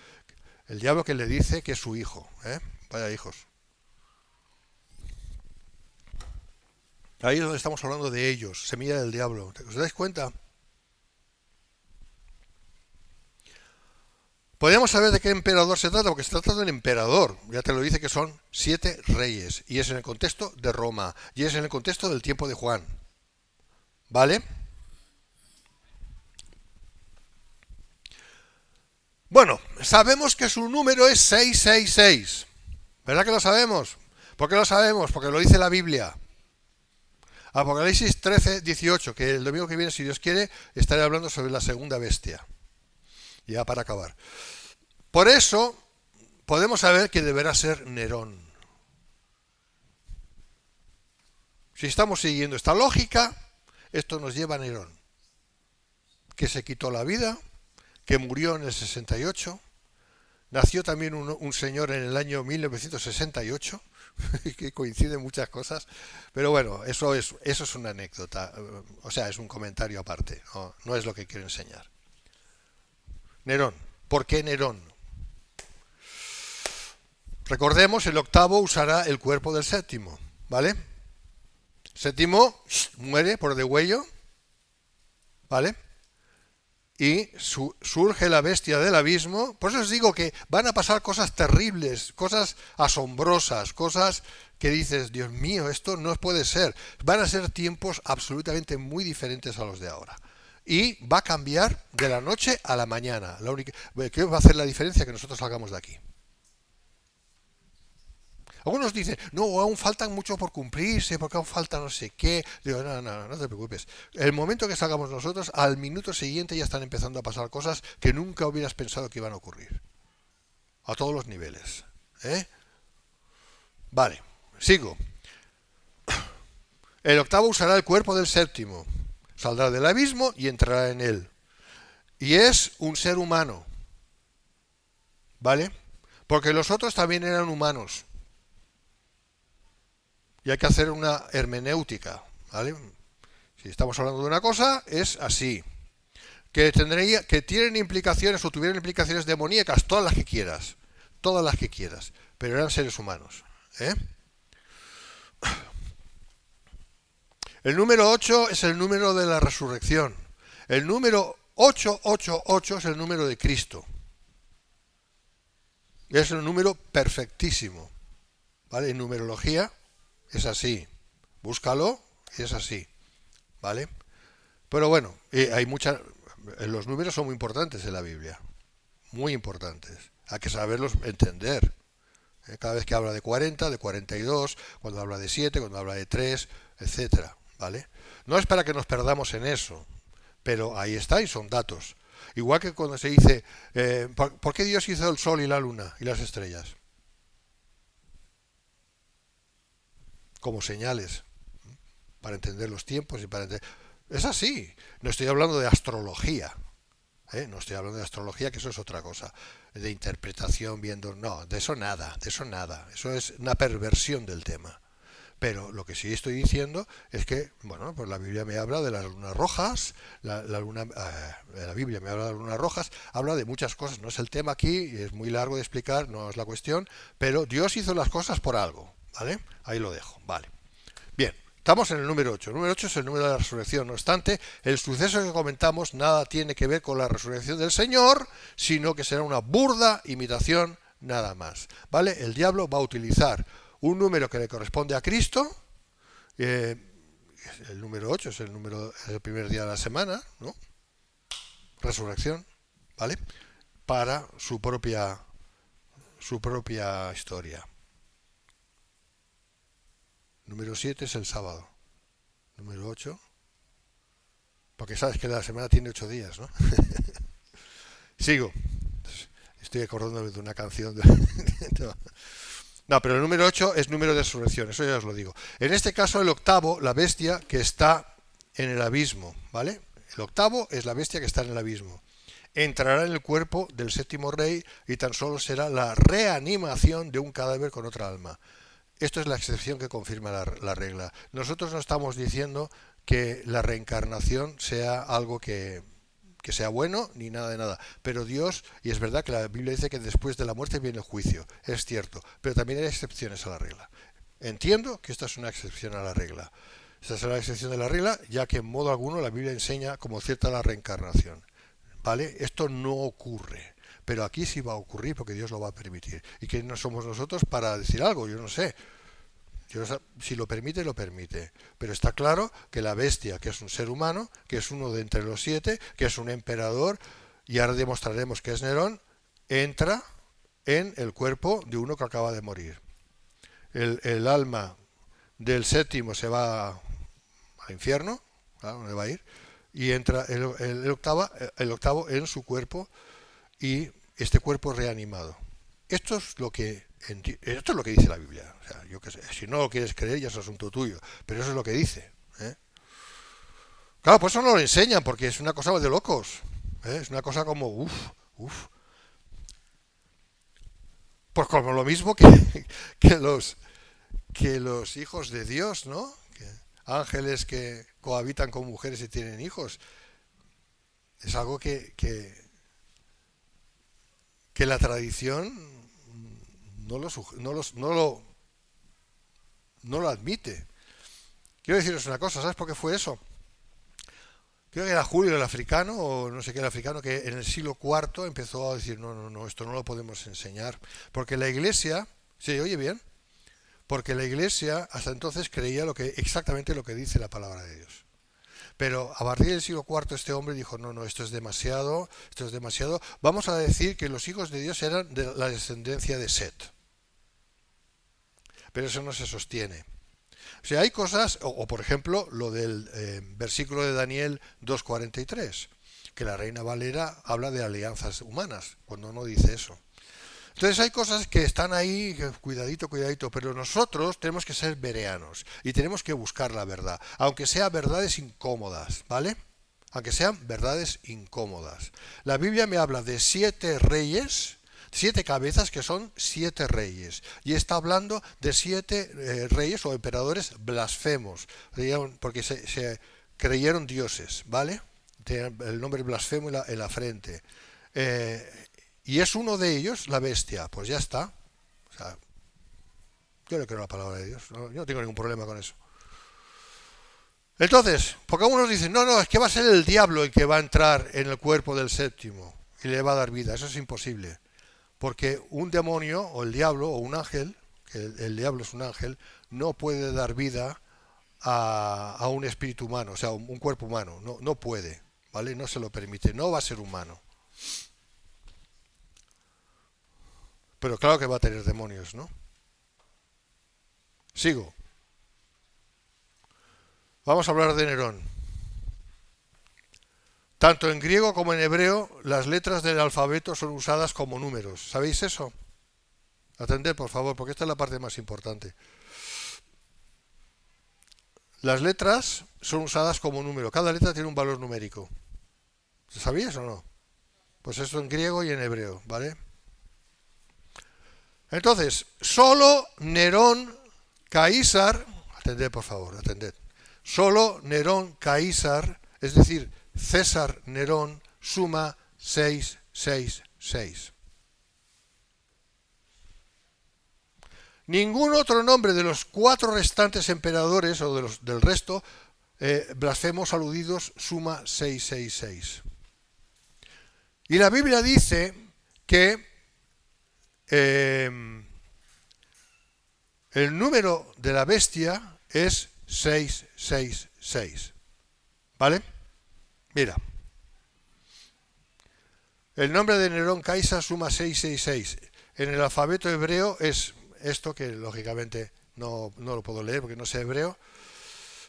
El diablo que le dice que es su hijo. Vaya hijos. Ahí es donde estamos hablando de ellos, semilla del diablo. ¿Os dais cuenta? Podríamos saber de qué emperador se trata, porque se trata de un emperador. Ya te lo dice que son 7 reyes. Y es en el contexto de Roma. Y es en el contexto del tiempo de Juan. ¿Vale? Bueno, sabemos que su número es 666. ¿Verdad que lo sabemos? ¿Por qué lo sabemos? Porque lo dice la Biblia. Apocalipsis 13, 18, que el domingo que viene, si Dios quiere, estaré hablando sobre la segunda bestia. Ya para acabar. Por eso, podemos saber que deberá ser Nerón. Si estamos siguiendo esta lógica, esto nos lleva a Nerón, que se quitó la vida, que murió en el 68, nació también un señor en el año 1968, que coinciden muchas cosas, pero bueno, eso es una anécdota, o sea, es un comentario aparte, no es lo que quiero enseñar. Nerón. ¿Por qué Nerón? Recordemos, el octavo usará el cuerpo del séptimo, ¿vale? Séptimo muere por degüello, ¿vale? Y surge la bestia del abismo. Por eso os digo que van a pasar cosas terribles, cosas asombrosas, cosas que dices, Dios mío, esto no puede ser. Van a ser tiempos absolutamente muy diferentes a los de ahora. Y va a cambiar de la noche a la mañana. ¿Qué va a hacer la diferencia? Que nosotros salgamos de aquí. Algunos dicen, no, aún faltan mucho por cumplirse, porque aún falta no sé qué. Digo, no te preocupes. El momento que salgamos nosotros, al minuto siguiente ya están empezando a pasar cosas que nunca hubieras pensado que iban a ocurrir. A todos los niveles. Vale, sigo. El octavo usará el cuerpo del séptimo. Saldrá del abismo y entrará en él. Y es un ser humano. ¿Vale? Porque los otros también eran humanos. Y hay que hacer una hermenéutica, ¿vale? Si estamos hablando de una cosa, es así. Que tienen implicaciones o tuvieran implicaciones demoníacas, todas las que quieras, pero eran seres humanos. El número 8 es el número de la resurrección. El número 888 es el número de Cristo. Es el número perfectísimo, ¿vale? En numerología es así. Búscalo y es así, ¿vale? Pero bueno, hay los números son muy importantes en la Biblia. Muy importantes. Hay que saberlos entender. Cada vez que habla de 40, de 42, cuando habla de 7, cuando habla de 3, etcétera, ¿vale? No es para que nos perdamos en eso. pero ahí está y son datos. Igual que cuando se dice, ¿por qué Dios hizo el sol y la luna y las estrellas? Como señales, para entender los tiempos y para entender... Es así, no estoy hablando de astrología, ¿eh? No estoy hablando de astrología, que eso es otra cosa, de interpretación, viendo... No, de eso nada, de eso nada. Eso es una perversión del tema. Pero lo que sí estoy diciendo es que, bueno, pues la Biblia me habla de las lunas rojas, la Biblia me habla de las lunas rojas, habla de muchas cosas, no es el tema aquí, es muy largo de explicar, no es la cuestión, pero Dios hizo las cosas por algo, ¿vale? Ahí lo dejo, vale. Bien, estamos en el número 8. El número 8 es el número de la resurrección. No obstante, el suceso que comentamos nada tiene que ver con la resurrección del Señor, sino que será una burda imitación nada más. ¿Vale? El diablo va a utilizar un número que le corresponde a Cristo. eh, el número 8 es el número del primer día de la semana, ¿no? Resurrección, ¿vale? Para su propia historia. Número 7 es el sábado. Número 8, porque sabes que la semana tiene 8 días, ¿no? Sigo. Estoy acordándome de una canción. No. No, pero el número 8 es número de resurrección, eso ya os lo digo. En este caso, el octavo, la bestia que está en el abismo, ¿vale? El octavo es la bestia que está en el abismo. Entrará en el cuerpo del séptimo rey y tan solo será la reanimación de un cadáver con otra alma. Esto es la excepción que confirma la regla. Nosotros no estamos diciendo que la reencarnación sea algo que sea bueno ni nada de nada. Pero Dios, y es verdad que la Biblia dice que después de la muerte viene el juicio, es cierto, pero también hay excepciones a la regla. Entiendo que esta es una excepción a la regla. Esta es la excepción de la regla, ya que en modo alguno la Biblia enseña como cierta la reencarnación. ¿Vale? Esto no ocurre. Pero aquí sí va a ocurrir porque Dios lo va a permitir. ¿Y que no somos nosotros para decir algo? Yo no sé. Si lo permite, lo permite. Pero está claro que la bestia, que es un ser humano, que es uno de entre los 7, que es un emperador, y ahora demostraremos que es Nerón, entra en el cuerpo de uno que acaba de morir. El alma del séptimo se va al infierno, ¿a dónde va a ir? Y entra el octavo en su cuerpo y este cuerpo es reanimado. Esto es lo que dice la Biblia. O sea, yo qué sé, si no lo quieres creer ya es asunto tuyo, pero eso es lo que dice. ¿Eh? Claro, pues eso no lo enseñan porque es una cosa de locos. Es una cosa como, uff. Pues como lo mismo que los hijos de Dios, ¿no? Ángeles que cohabitan con mujeres y tienen hijos. Es algo que la tradición no lo, no los- no lo admite. Quiero deciros una cosa, ¿sabes por qué fue eso? Creo que era Julio el africano, o no sé qué el africano, que en el siglo IV empezó a decir, no, esto no lo podemos enseñar. Porque la iglesia, ¿se oye bien? Porque la iglesia hasta entonces creía exactamente lo que dice la palabra de Dios. Pero a partir del siglo IV este hombre dijo, no, esto es demasiado. Vamos a decir que los hijos de Dios eran de la descendencia de Set. Pero eso no se sostiene. O sea, hay cosas, o por ejemplo, lo del versículo de Daniel 2:43, que la Reina Valera habla de alianzas humanas, cuando no dice eso. Entonces hay cosas que están ahí, cuidadito, pero nosotros tenemos que ser bereanos y tenemos que buscar la verdad, aunque sean verdades incómodas, ¿vale? Aunque sean verdades incómodas. La Biblia me habla de 7 reyes, 7 cabezas que son 7 reyes. Y está hablando de 7 reyes o emperadores blasfemos, porque se creyeron dioses, ¿vale? Tenían el nombre blasfemo en la frente. Y es uno de ellos la bestia, pues ya está. O sea, yo le creo la palabra de Dios, yo no tengo ningún problema con eso. Entonces, porque algunos dicen, no, es que va a ser el diablo el que va a entrar en el cuerpo del séptimo y le va a dar vida. Eso es imposible. Porque un demonio, o el diablo, o un ángel, que el diablo es un ángel, no puede dar vida a un espíritu humano, o sea, un cuerpo humano. No puede, ¿vale? No se lo permite, no va a ser humano. Pero claro que va a tener demonios, ¿no? Sigo. Vamos a hablar de Nerón. Tanto en griego como en hebreo, las letras del alfabeto son usadas como números. ¿Sabéis eso? Atended, por favor, porque esta es la parte más importante. Las letras son usadas como número. Cada letra tiene un valor numérico. ¿Sabías o no? Pues eso en griego y en hebreo, ¿vale? Entonces, solo Nerón Caísar, atended por favor, atended. Solo Nerón Caísar, es decir, César Nerón, suma 666. Ningún otro nombre de los 4 restantes emperadores o del resto blasfemos aludidos suma 666. Y la Biblia dice que el número de la bestia es 666. ¿Vale? Mira. El nombre de Nerón Caísar suma 666. En el alfabeto hebreo es esto, que lógicamente no lo puedo leer porque no sé hebreo,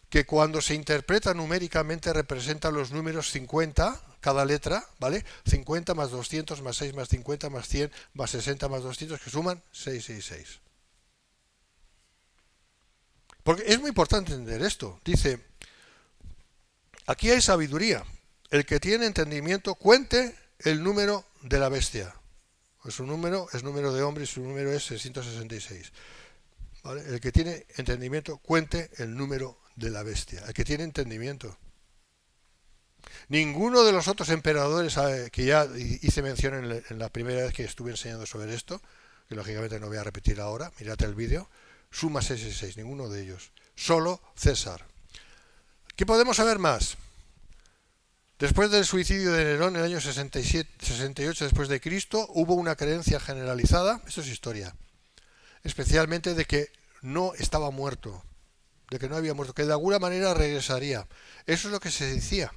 que cuando se interpreta numéricamente representa los números 50, cada letra, ¿vale? 50 más 200 más 6 más 50 más 100 más 60 más 200, que suman 666. Porque es muy importante entender esto. Dice, aquí hay sabiduría. El que tiene entendimiento cuente el número de la bestia. Pues su número es número de hombre y su número es 666. ¿Vale? El que tiene entendimiento cuente el número de la bestia. El que tiene entendimiento. Ninguno de los otros emperadores que ya hice mención en la primera vez que estuve enseñando sobre esto, que lógicamente no voy a repetir ahora, mirad el vídeo, suma 666, ninguno de ellos. Solo César. ¿Qué podemos saber más? Después del suicidio de Nerón en el año 68 después de Cristo, hubo una creencia generalizada, esto es historia, especialmente de que no estaba muerto, de que no había muerto, que de alguna manera regresaría. Eso es lo que se decía.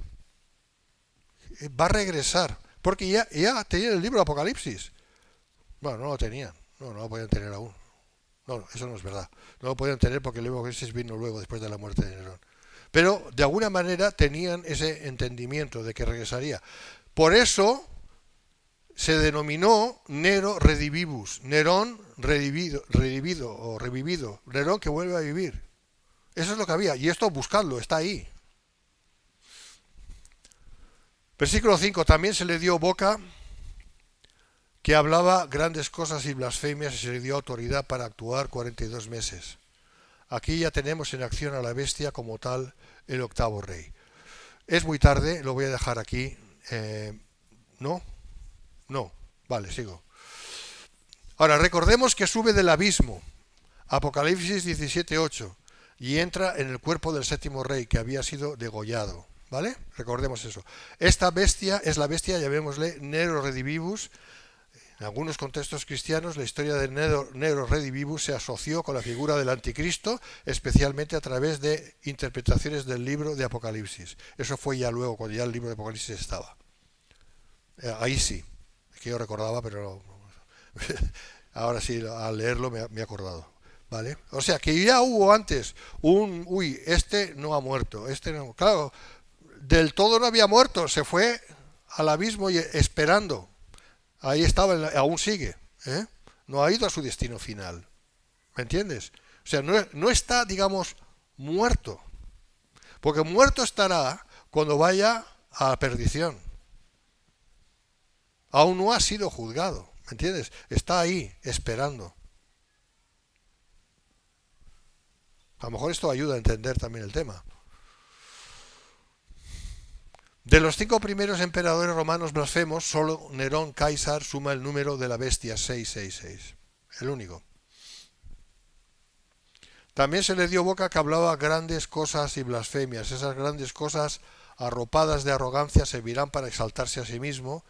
Va a regresar, porque ya tenían el libro de Apocalipsis. Bueno, no lo tenían, no lo podían tener aún. No, eso no es verdad. No lo podían tener porque el libro de Apocalipsis vino luego, después de la muerte de Nerón. Pero de alguna manera tenían ese entendimiento de que regresaría. Por eso se denominó Nero Redivivus, Nerón redivido o revivido, Nerón que vuelve a vivir. Eso es lo que había, y esto buscadlo, está ahí. Versículo 5, también se le dio boca que hablaba grandes cosas y blasfemias y se le dio autoridad para actuar 42 meses. Aquí ya tenemos en acción a la bestia como tal, el octavo rey. Es muy tarde, lo voy a dejar aquí. ¿No? No. Vale, sigo. Ahora, recordemos que sube del abismo, Apocalipsis 17:8, y entra en el cuerpo del séptimo rey que había sido degollado. ¿Vale? Recordemos eso. Esta bestia es la bestia, llamémosle Nero Redivivus. En algunos contextos cristianos, la historia de Nero Redivivus se asoció con la figura del anticristo, especialmente a través de interpretaciones del libro de Apocalipsis. Eso fue ya luego, cuando ya el libro de Apocalipsis estaba. Ahí sí, es que yo recordaba, pero ahora sí, al leerlo me he acordado. ¿Vale? O sea, que ya hubo antes este no ha muerto, este no. Claro, del todo no había muerto, se fue al abismo y esperando. Ahí estaba, aún sigue, ¿eh? No ha ido a su destino final. ¿Me entiendes? O sea, no está, digamos, muerto. Porque muerto estará cuando vaya a la perdición. Aún no ha sido juzgado. ¿Me entiendes? Está ahí, esperando. A lo mejor esto ayuda a entender también el tema. De los 5 primeros emperadores romanos blasfemos, solo Nerón Caísar suma el número de la bestia 666. El único. También se le dio boca que hablaba grandes cosas y blasfemias. Esas grandes cosas arropadas de arrogancia servirán para exaltarse a sí mismo.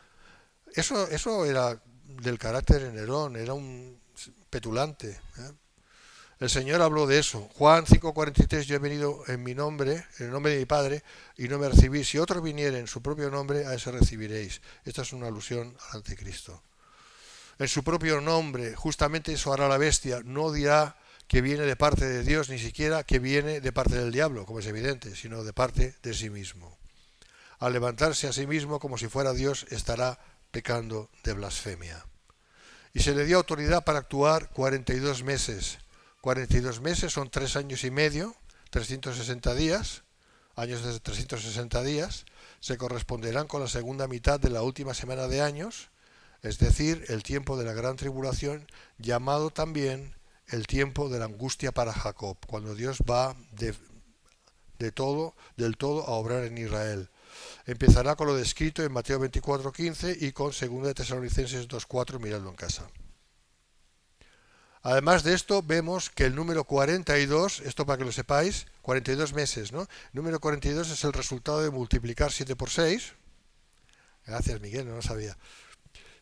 Eso era del carácter de Nerón, era un petulante, ¿eh? El Señor habló de eso. Juan 5:43, yo he venido en mi nombre, en el nombre de mi Padre, y no me recibís. Si otro viniere en su propio nombre, a ese recibiréis. Esta es una alusión al anticristo. En su propio nombre, justamente eso hará la bestia. No dirá que viene de parte de Dios, ni siquiera que viene de parte del diablo, como es evidente, sino de parte de sí mismo. Al levantarse a sí mismo como si fuera Dios, estará pecando de blasfemia. Y se le dio autoridad para actuar 42 meses. 42 meses son 3 años y medio, 360 días, años de 360 días, se corresponderán con la segunda mitad de la última semana de años, es decir, el tiempo de la gran tribulación, llamado también el tiempo de la angustia para Jacob, cuando Dios va del todo a obrar en Israel. Empezará con lo descrito en Mateo 24:15 y con 2 Tesalonicenses 2:4, miradlo en casa. Además de esto, vemos que el número 42, esto para que lo sepáis, 42 meses, ¿no? El número 42 es el resultado de multiplicar 7 por 6. Gracias, Miguel, no lo sabía.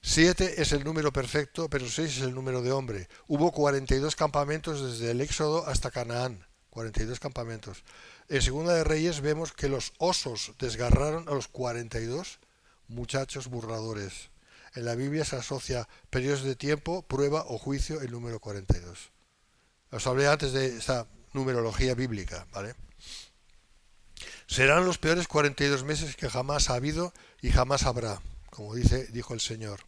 7 es el número perfecto, pero 6 es el número de hombre. Hubo 42 campamentos desde el Éxodo hasta Canaán. 42 campamentos. En Segunda de Reyes vemos que los osos desgarraron a los 42 muchachos burladores. En la Biblia se asocia periodos de tiempo, prueba o juicio el número 42. Os hablé antes de esa numerología bíblica, ¿vale? Serán los peores 42 meses que jamás ha habido y jamás habrá, como dijo el Señor.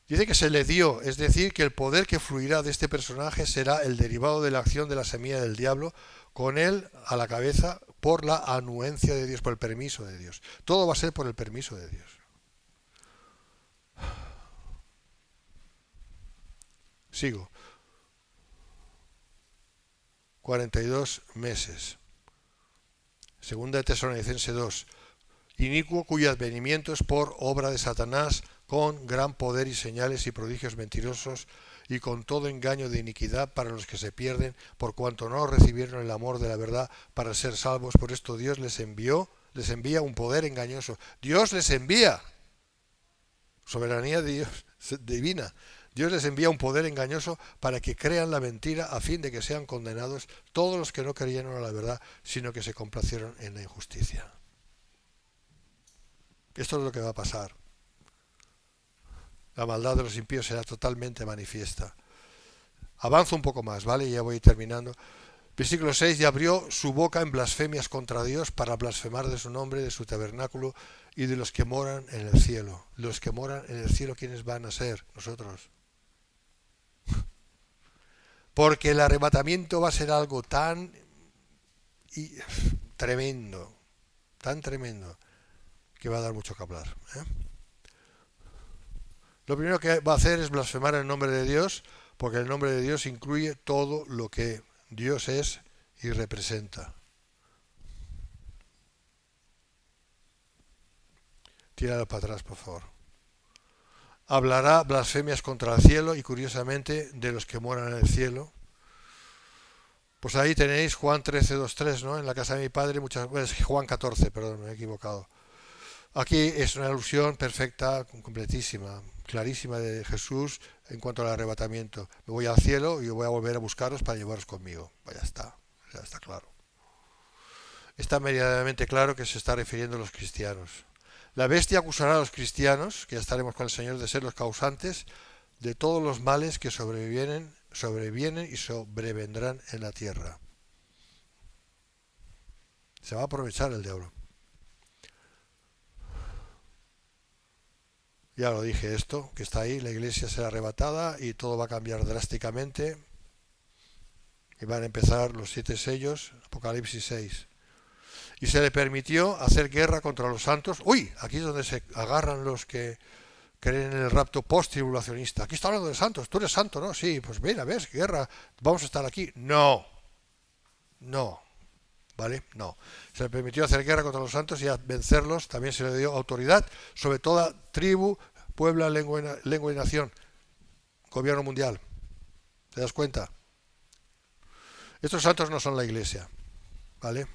Dice que se le dio, es decir, que el poder que fluirá de este personaje será el derivado de la acción de la semilla del diablo, con él a la cabeza por la anuencia de Dios, por el permiso de Dios. Todo va a ser por el permiso de Dios. Sigo. 42 meses. Segunda de Tesalonicenses 2. Inicuo cuyo advenimiento es por obra de Satanás, con gran poder y señales y prodigios mentirosos, y con todo engaño de iniquidad para los que se pierden, por cuanto no recibieron el amor de la verdad para ser salvos. Por esto Dios les envía un poder engañoso. Dios les envía. Soberanía de Dios, divina. Dios les envía un poder engañoso para que crean la mentira, a fin de que sean condenados todos los que no creyeron a la verdad, sino que se complacieron en la injusticia. Esto es lo que va a pasar. La maldad de los impíos será totalmente manifiesta. Avanzo un poco más, ¿vale? Ya voy terminando. Versículo 6. Y abrió su boca en blasfemias contra Dios para blasfemar de su nombre, de su tabernáculo y de los que moran en el cielo. Los que moran en el cielo, ¿quiénes van a ser? Nosotros. Porque el arrebatamiento va a ser algo tan tremendo, tan tremendo, que va a dar mucho que hablar, ¿eh? Lo primero que va a hacer es blasfemar el nombre de Dios, porque el nombre de Dios incluye todo lo que Dios es y representa. Tíralo para atrás, por favor. Hablará blasfemias contra el cielo y, curiosamente, de los que moran en el cielo. Pues ahí tenéis Juan 13:2-3, ¿no? En la casa de mi padre, Juan 14, perdón, me he equivocado. Aquí es una alusión perfecta, completísima, clarísima de Jesús en cuanto al arrebatamiento. Me voy al cielo y voy a volver a buscaros para llevaros conmigo. Pues ya está claro. Está meridianamente claro que se está refiriendo a los cristianos. La bestia acusará a los cristianos, que ya estaremos con el Señor, de ser los causantes de todos los males que sobrevienen y sobrevendrán en la tierra. Se va a aprovechar el diablo. Ya lo dije esto, que está ahí, la iglesia será arrebatada y todo va a cambiar drásticamente. Y van a empezar los 7 sellos, Apocalipsis 6. Y se le permitió hacer guerra contra los santos. Uy, aquí es donde se agarran los que creen en el rapto post-tribulacionista. Aquí está hablando de santos, tú eres santo, ¿no? Sí, pues mira, ves, guerra, vamos a estar aquí. No, ¿vale? No. Se le permitió hacer guerra contra los santos y a vencerlos. También se le dio autoridad sobre toda tribu, pueblo, lengua y nación. Gobierno mundial. ¿Te das cuenta? Estos santos no son la iglesia, ¿vale?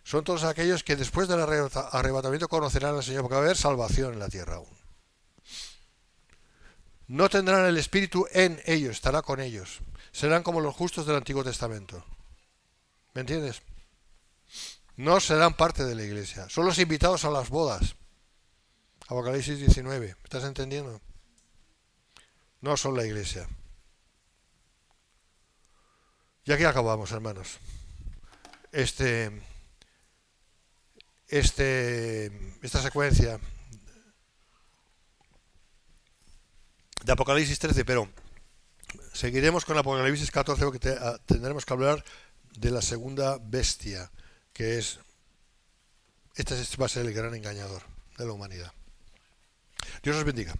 Son todos aquellos que después del arrebatamiento conocerán al Señor, porque va a haber salvación en la tierra aún. No tendrán el Espíritu en ellos, estará con ellos. Serán como los justos del Antiguo Testamento. ¿Me entiendes? No serán parte de la iglesia. Son los invitados a las bodas. Apocalipsis 19. ¿Me estás entendiendo? No son la iglesia. Y aquí acabamos, hermanos. esta secuencia de Apocalipsis 13, pero seguiremos con Apocalipsis 14 porque tendremos que hablar de la segunda bestia, que es, este va a ser el gran engañador de la humanidad. Dios os bendiga.